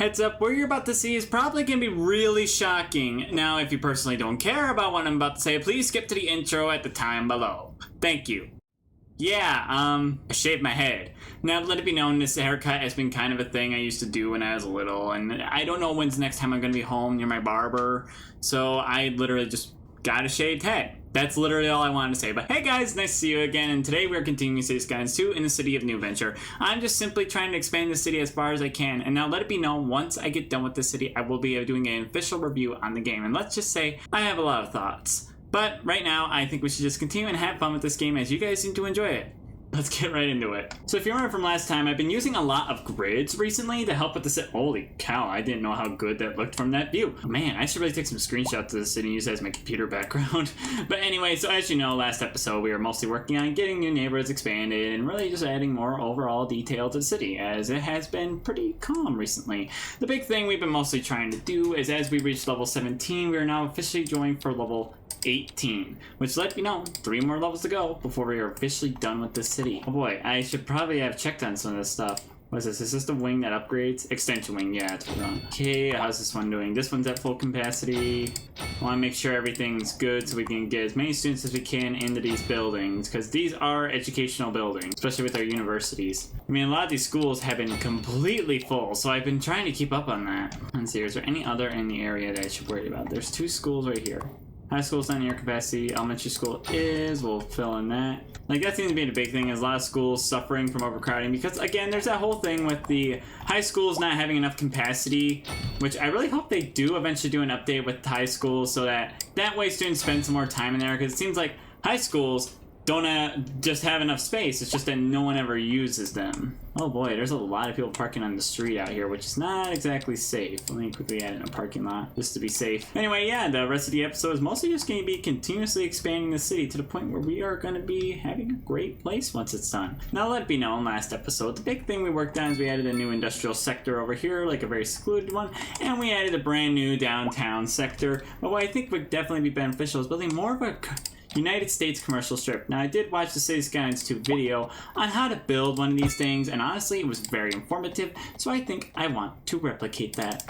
Heads up, what you're about to see is probably going to be really shocking. Now, if you personally don't care about what I'm about to say, please skip to the intro at the time below. Thank you. Yeah, I shaved my head. Now, let it be known, this haircut has been kind of a thing I used to do when I was little, and I don't know when's the next time I'm going to be home near my barber, so I literally just got a shaved head. That's literally all I wanted to say. But hey guys, nice to see you again, and today we're continuing City Skylines 2 in the city of New Venture. I'm just simply trying to expand the city as far as I can, and now let it be known, once I get done with the city, I will be doing an official review on the game, and let's just say, I have a lot of thoughts. But right now, I think we should just continue and have fun with this game as you guys seem to enjoy it. Let's get right into it. So if you remember from last time, I've been using a lot of grids recently to help with the city. Holy cow, I didn't know how good that looked from that view. Oh, man, I should really take some screenshots of the city and use that as my computer background. But anyway, so as you know, last episode we were mostly working on getting new neighborhoods expanded and really just adding more overall detail to the city, as it has been pretty calm recently. The big thing we've been mostly trying to do is as we reach level 17, we are now officially going for level 18, which let me know 3 more levels to go before we are officially done with this city. Oh boy, I should probably have checked on some of this stuff. What is this? Is this the wing that upgrades? Extension wing, yeah, it's wrong. Okay, how's this one doing? This one's at full capacity. I want to make sure everything's good so we can get as many students as we can into these buildings, because these are educational buildings, especially with our universities. I mean, a lot of these schools have been completely full, so I've been trying to keep up on that. Let's see, is there any other in the area that I should worry about? There's 2 schools right here. High school's not near capacity, elementary school is, we'll fill in that. Like, that seems to be the big thing, is a lot of schools suffering from overcrowding, because again, there's that whole thing with the high schools not having enough capacity, which I really hope they do eventually do an update with high schools so that way students spend some more time in there, because it seems like high schools don't just have enough space, it's just that no one ever uses them. Oh boy, there's a lot of people parking on the street out here, which is not exactly safe. Let me quickly add in a parking lot, just to be safe. Anyway, yeah, the rest of the episode is mostly just going to be continuously expanding the city to the point where we are going to be having a great place once it's done. Now, let it be known, last episode, the big thing we worked on is we added a new industrial sector over here, like a very secluded one, and we added a brand new downtown sector. But what I think would definitely be beneficial is building more of a United States commercial strip. Now, I did watch the City Skylines 2 video on how to build one of these things, and honestly, it was very informative, so I think I want to replicate that.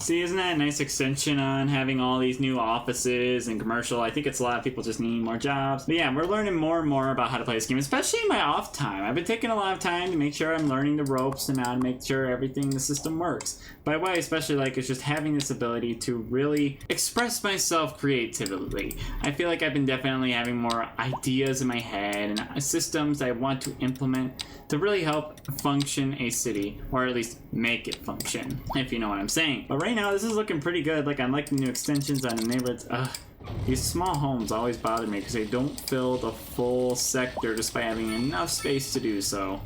See, isn't that a nice extension on having all these new offices and commercial? I think it's a lot of people just needing more jobs. But yeah, we're learning more and more about how to play this game, especially in my off time. I've been taking a lot of time to make sure I'm learning the ropes and how to make sure everything, the system works. But what I especially like is just having this ability to really express myself creatively. I feel like I've been definitely having more ideas in my head and systems I want to implement to really help function a city, or at least make it function, if you know what I'm saying. But right now, this is looking pretty good. Like, I'm liking the new extensions on the neighborhoods. These small homes always bother me because they don't fill the full sector despite having enough space to do so.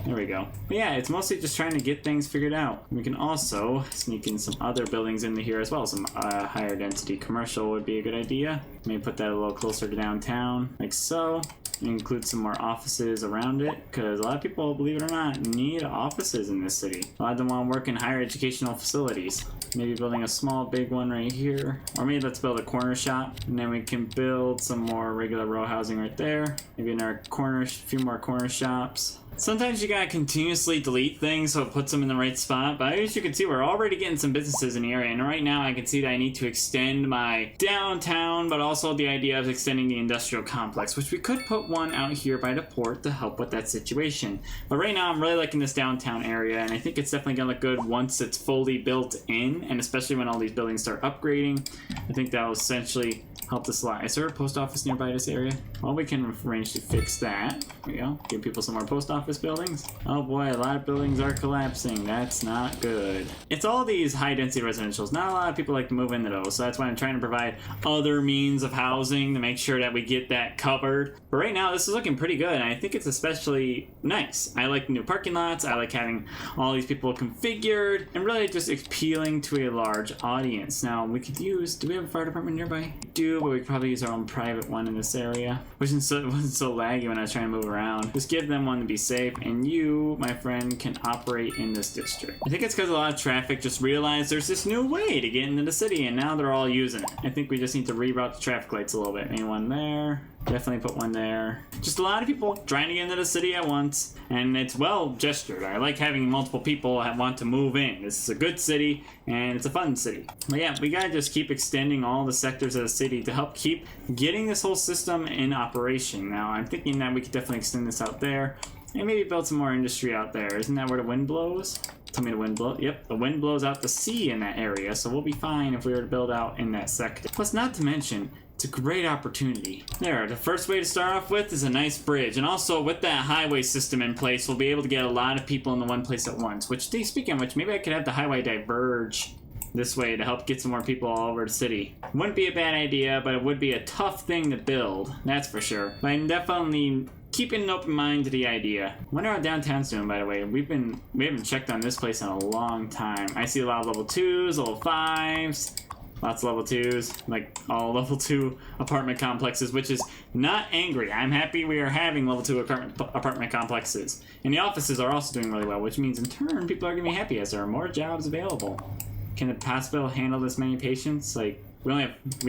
There we go. But yeah, it's mostly just trying to get things figured out. We can also sneak in some other buildings into here as well. Some higher density commercial would be a good idea. Maybe put that a little closer to downtown, like so. Include some more offices around it, because a lot of people, believe it or not, need offices in this city. A lot of them want to work in higher educational facilities. Maybe building a small big one right here, or maybe let's build a corner shop, and then we can build some more regular row housing right there. Maybe in our corners, a few more corner shops. Sometimes you gotta continuously delete things so it puts them in the right spot, but as you can see, we're already getting some businesses in the area, and right now I can see that I need to extend my downtown, but also the idea of extending the industrial complex, which we could put one out here by the port to help with that situation. But right now I'm really liking this downtown area, and I think it's definitely gonna look good once it's fully built in, and especially when all these buildings start upgrading. I think that will essentially help this a lot. Is there a post office nearby this area? Well, we can arrange to fix that. There we go. Give people some more post office buildings. Oh boy, a lot of buildings are collapsing. That's not good. It's all these high density residentials. Not a lot of people like to move into those, so that's why I'm trying to provide other means of housing to make sure that we get that covered. But right now, this is looking pretty good, and I think it's especially nice. I like new parking lots. I like having all these people configured, and really just appealing to a large audience. Now, we could use, do we have a fire department nearby? We do, but we could probably use our own private one in this area. Which wasn't so laggy when I was trying to move around. Just give them one to be safe, and you, my friend, can operate in this district. I think it's because a lot of traffic just realized there's this new way to get into the city, and now they're all using it. I think we just need to reroute the traffic lights a little bit. Maybe one there. Definitely put one there. Just a lot of people trying to get into the city at once, and it's well gestured. I like having multiple people that want to move in. This is a good city, and it's a fun city. But yeah, we gotta just keep extending all the sectors of the city to help keep getting this whole system in operation. Now, I'm thinking that we could definitely extend this out there, and maybe build some more industry out there. Isn't that where the wind blows? Tell me the wind blow. Yep, the wind blows out the sea in that area, so we'll be fine if we were to build out in that sector. Plus, not to mention, it's a great opportunity. There, the first way to start off with is a nice bridge. And also, with that highway system in place, we'll be able to get a lot of people in the one place at once. Which, speaking of which, maybe I could have the highway diverge this way to help get some more people all over the city. Wouldn't be a bad idea, but it would be a tough thing to build. That's for sure. But I'm definitely keeping an open mind to the idea. I wonder how downtown's doing, by the way. We haven't checked on this place in a long time. I see a lot of level 2s, level 5s. Lots of level 2s, like all level 2 apartment complexes, which is not angry. I'm happy we are having level 2 apartment complexes. And the offices are also doing really well, which means in turn, people are going to be happy as there are more jobs available. Can the hospital handle this many patients? Like, we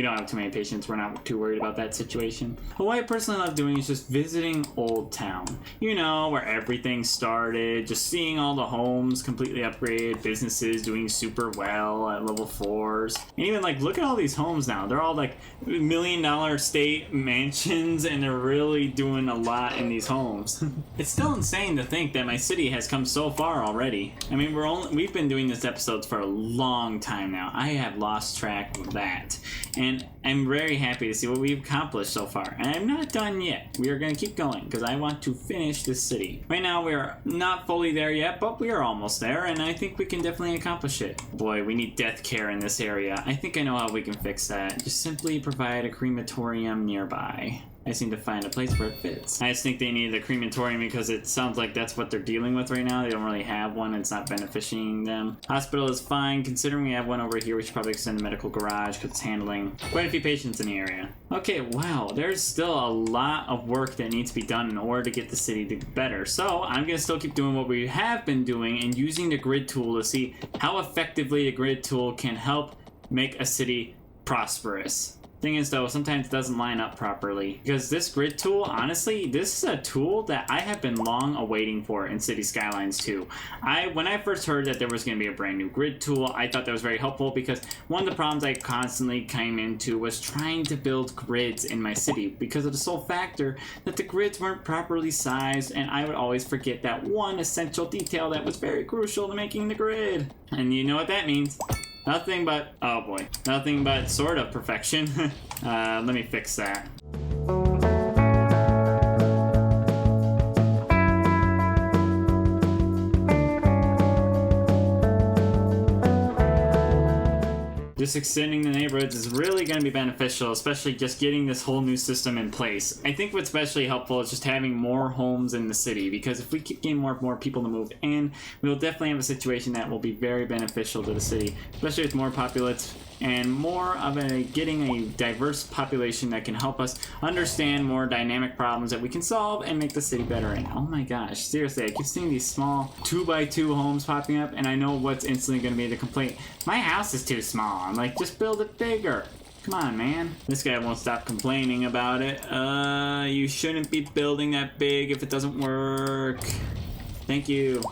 don't have too many patients. We're not too worried about that situation. But what I personally love doing is just visiting Old Town. You know, where everything started. Just seeing all the homes completely upgraded, businesses doing super well at level 4s. And even like, look at all these homes now. They're all like $1 million state mansions, and they're really doing a lot in these homes. It's still insane to think that my city has come so far already. I mean, we've been doing this episodes for a long time now. I have lost track of that. And I'm very happy to see what we've accomplished so far. And I'm not done yet. We are going to keep going because I want to finish this city. Right now, we are not fully there yet, but we are almost there, and I think we can definitely accomplish it. Boy, we need death care in this area. I think I know how we can fix that. Just simply provide a crematorium nearby. I just need to find a place where it fits. I just think they need a crematorium because it sounds like that's what they're dealing with right now. They don't really have one. It's not benefiting them. Hospital is fine. Considering we have one over here, we should probably extend the medical garage because it's handling quite a few patients in the area. Okay, wow. There's still a lot of work that needs to be done in order to get the city to get better. So I'm going to still keep doing what we have been doing and using the grid tool to see how effectively the grid tool can help make a city prosperous. Thing is though, sometimes it doesn't line up properly because this grid tool, honestly, this is a tool that I have been long awaiting for in City Skylines 2. When I first heard that there was going to be a brand new grid tool, I thought that was very helpful because one of the problems I constantly came into was trying to build grids in my city because of the sole factor that the grids weren't properly sized, and I would always forget that one essential detail that was very crucial to making the grid. And you know what that means. Nothing but, oh boy, nothing but sort of perfection. Let me fix that. Just extending the neighborhoods is really going to be beneficial, especially just getting this whole new system in place. I think what's especially helpful is just having more homes in the city, because if we keep getting more people to move in, we'll definitely have a situation that will be very beneficial to the city, especially with more populace and more of getting a diverse population that can help us understand more dynamic problems that we can solve and make the city better in. Oh my gosh, seriously, I keep seeing these small 2x2 homes popping up, and I know what's instantly going to be the complaint. My house is too small. I'm like, just build it bigger. Come on, man. This guy won't stop complaining about it. You shouldn't be building that big if it doesn't work. Thank you.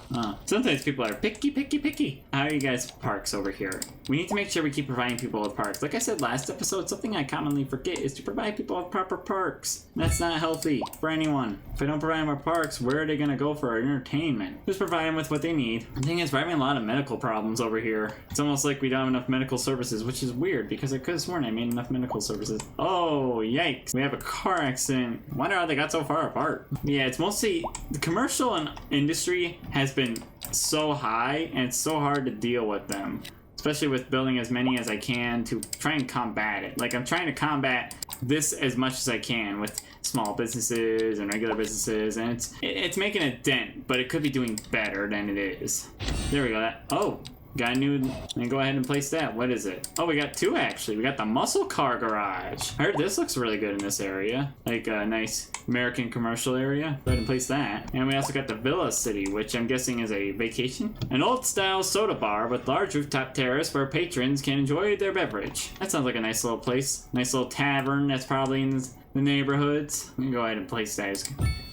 Sometimes people are picky. How are you guys parks over here? We need to make sure we keep providing people with parks. Like I said last episode, something I commonly forget is to provide people with proper parks. That's not healthy for anyone. If I don't provide them with parks, where are they gonna go for entertainment? Just provide them with what they need. The thing is, we're having a lot of medical problems over here. It's almost like we don't have enough medical services, which is weird because I could have sworn I made enough medical services. Oh, yikes. We have a car accident. Wonder how they got so far apart. Yeah, it's mostly the commercial and industry has been so high and it's so hard to deal with them. Especially with building as many as I can to try and combat it. Like, I'm trying to combat this as much as I can with small businesses and regular businesses, and it's making a dent, but it could be doing better than it is. There we go. Oh, got a new, and go ahead and place that. What is it? Oh, we got two actually. We got the muscle car garage. I heard this looks really good in this area. Like a nice American commercial area. Go ahead and place that. And we also got the Villa City, which I'm guessing is a vacation. An old style soda bar with large rooftop terrace where patrons can enjoy their beverage. That sounds like a nice little place. Nice little tavern that's probably in the neighborhoods. I'm gonna go ahead and place that.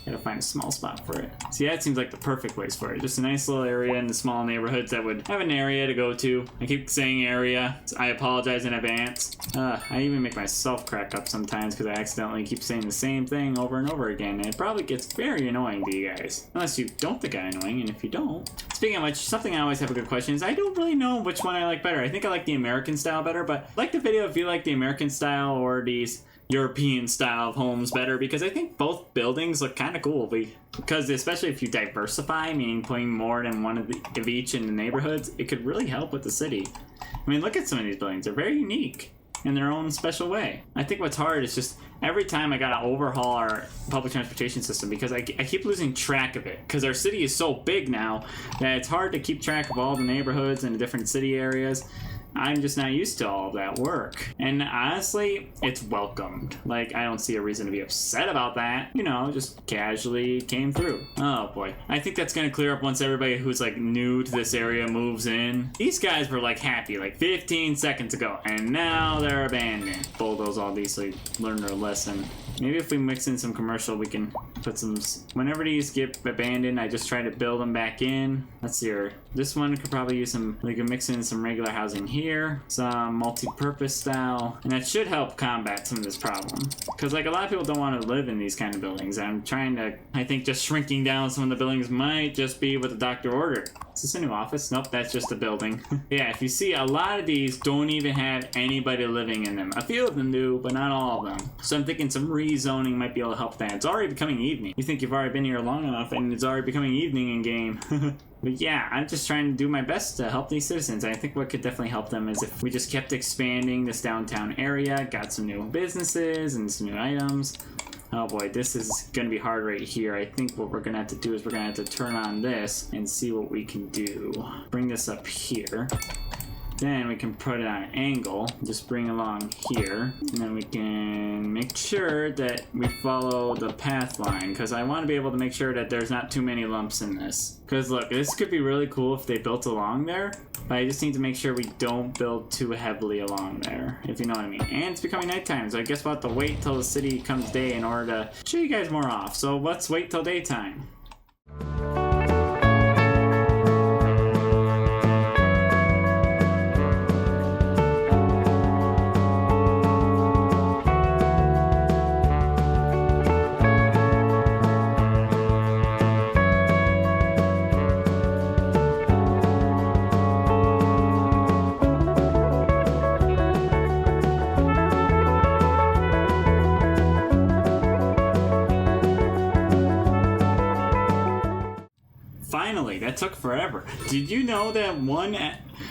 Gotta find a small spot for it. See, that seems like the perfect place for it. Just a nice little area in the small neighborhoods that would have an area to go to. I keep saying area. I apologize in advance. I even make myself crack up sometimes because I accidentally keep saying the same thing over and over again. And it probably gets very annoying to you guys. Unless you don't think I'm annoying, and if you don't. Speaking of which, something I always have a good question is I don't really know which one I like better. I think I like the American style better, but like the video if you like the American style or these European style of homes better, because I think both buildings look kind of cool. Because especially if you diversify, meaning putting more than one of each in the neighborhoods, it could really help with the city. I mean, look at some of these buildings. They're very unique in their own special way. I think what's hard is just every time I gotta overhaul our public transportation system because I keep losing track of it. Because our city is so big now that it's hard to keep track of all the neighborhoods and the different city areas. I'm just not used to all of that work. And honestly, it's welcomed. Like, I don't see a reason to be upset about that. You know, just casually came through. Oh boy. I think that's gonna clear up once everybody who's like new to this area moves in. These guys were like happy like 15 seconds ago, and now they're abandoned. Bulldoze all these so they learn their lesson. Maybe if we mix in some commercial, we can put some... Whenever these get abandoned, I just try to build them back in. Let's see here. This one could probably use some... We can mix in some regular housing here. Some multi-purpose style. And that should help combat some of this problem. Because, like, a lot of people don't want to live in these kind of buildings. I'm trying to... I think just shrinking down some of the buildings might just be what the doctor ordered. Is this a new office? Nope, that's just a building. Yeah, if you see, a lot of these don't even have anybody living in them. A few of them do, but not all of them. So I'm thinking some rezoning might be able to help that. It's already becoming evening. You think you've already been here long enough, and it's already becoming evening in game. But yeah, I'm just trying to do my best to help these citizens. I think what could definitely help them is if we just kept expanding this downtown area, got some new businesses and some new items. Oh boy, this is going to be hard right here. I think what we're going to have to do is we're going to have to turn on this and see what we can do. Bring this up here. Then we can put it on an angle, just bring along here, and then we can make sure that we follow the path line, because I want to be able to make sure that there's not too many lumps in this. Because look, this could be really cool if they built along there, but I just need to make sure we don't build too heavily along there, if you know what I mean. And it's becoming nighttime, so I guess we'll have to wait till the city comes day in order to show you guys more off. So let's wait till daytime. Finally, that took forever. Did you know that one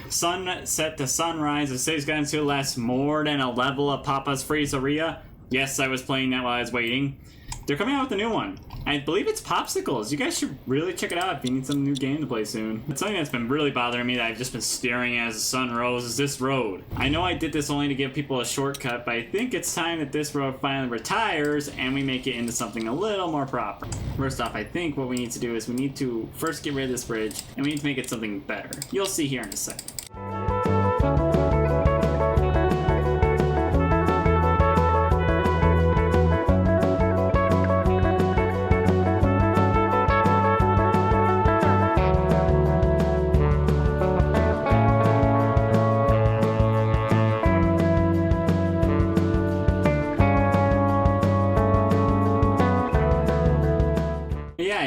sunset to sunrise of Cities Skylines 2 lasts more than a level of Papa's Freezeria? Yes, I was playing that while I was waiting. They're coming out with a new one. I believe it's Popsicles. You guys should really check it out if you need some new game to play soon. It's something that's been really bothering me that I've just been staring at as the sun rose is this road. I know I did this only to give people a shortcut, but I think it's time that this road finally retires and we make it into something a little more proper. First off, I think what we need to do is we need to first get rid of this bridge and we need to make it something better. You'll see here in a second.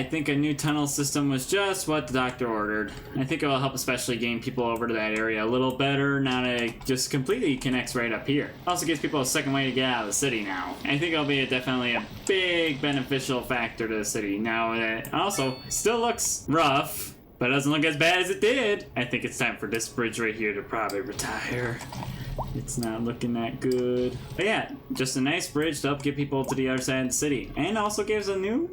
think a new tunnel system was just what the doctor ordered. I think it will help especially getting people over to that area a little better now that it just completely connects right up here. Also gives people a second way to get out of the city now. I think it'll be definitely a big beneficial factor to the city. Now it also still looks rough, but it doesn't look as bad as it did. I think it's time for this bridge right here to probably retire. It's not looking that good. But yeah, just a nice bridge to help get people to the other side of the city. And also gives a new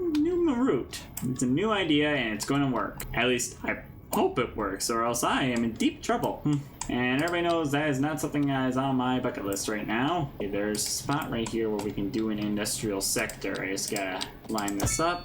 route. It's a new idea and it's going to work. At least I hope it works, or else I am in deep trouble. And everybody knows that is not something that is on my bucket list right now. Okay, there's a spot right here where we can do an industrial sector. I just gotta line this up.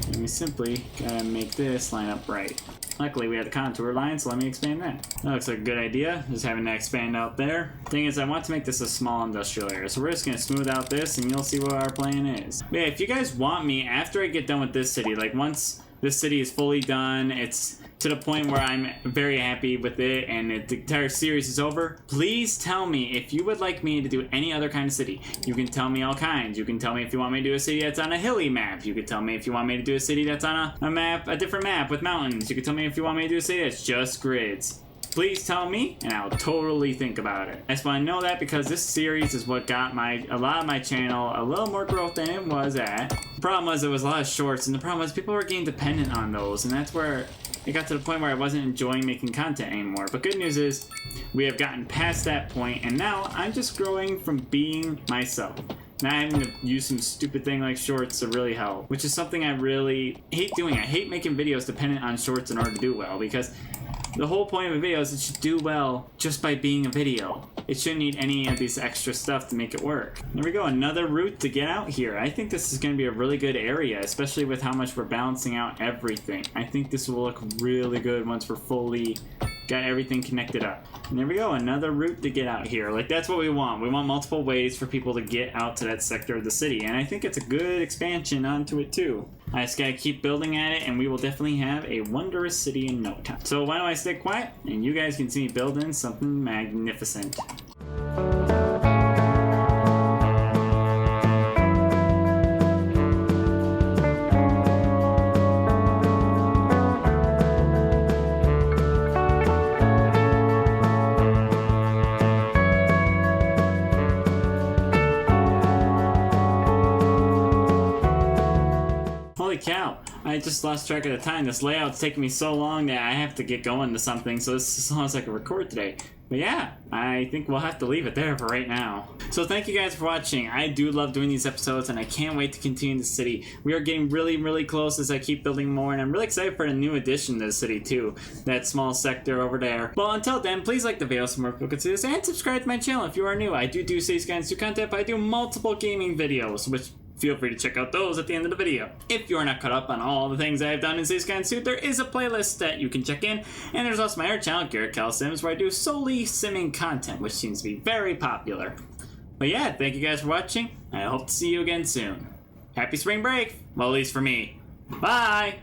And we simply gotta make this line up right. Luckily, we have the contour line, so let me expand that. That looks like a good idea, just having that expand out there. Thing is, I want to make this a small industrial area, so we're just going to smooth out this, and you'll see what our plan is. But yeah, if you guys want me, after I get done with this city, like once this city is fully done, it's to the point where I'm very happy with it and the entire series is over, please tell me if you would like me to do any other kind of city. You can tell me all kinds. You can tell me if you want me to do a city that's on a hilly map. You can tell me if you want me to do a city that's on a different map with mountains. You can tell me if you want me to do a city that's just grids. Please tell me, and I'll totally think about it. I just want to know that because this series is what got a lot of my channel a little more growth than it was at. The problem was there was a lot of shorts, and the problem was people were getting dependent on those, and that's where it got to the point where I wasn't enjoying making content anymore. But good news is, we have gotten past that point, and now I'm just growing from being myself. Not having to use some stupid thing like shorts to really help, which is something I really hate doing. I hate making videos dependent on shorts in order to do well, because the whole point of a video is it should do well just by being a video. It shouldn't need any of these extra stuff to make it work. There we go, another route to get out here. I think this is going to be a really good area, especially with how much we're balancing out everything. I think this will look really good once we're fully got everything connected up. And there we go, another route to get out here. Like, that's what we want. We want multiple ways for people to get out to that sector of the city, and I think it's a good expansion onto it too. I just gotta keep building at it, and we will definitely have a wondrous city in no time. So why don't I stay quiet, and you guys can see me building something magnificent. Holy cow, I just lost track of the time. This layout's taking me so long that I have to get going to something, so this is as long as I can record today. But yeah, I think we'll have to leave it there for right now. So thank you guys for watching. I do love doing these episodes, and I can't wait to continue the city. We are getting really close as I keep building more, and I'm really excited for a new addition to the city too. That small sector over there. Well, until then, please like the video so more people can see this, and subscribe to my channel if you are new. I do Skylines 2 content, but I do multiple gaming videos, which feel free to check out those at the end of the video. If you're not caught up on all the things I have done in Skylines 2, there is a playlist that you can check in, and there's also my other channel, Gerewolf Sims, where I do solely simming content, which seems to be very popular. But yeah, thank you guys for watching. I hope to see you again soon. Happy spring break! Well, at least for me. Bye!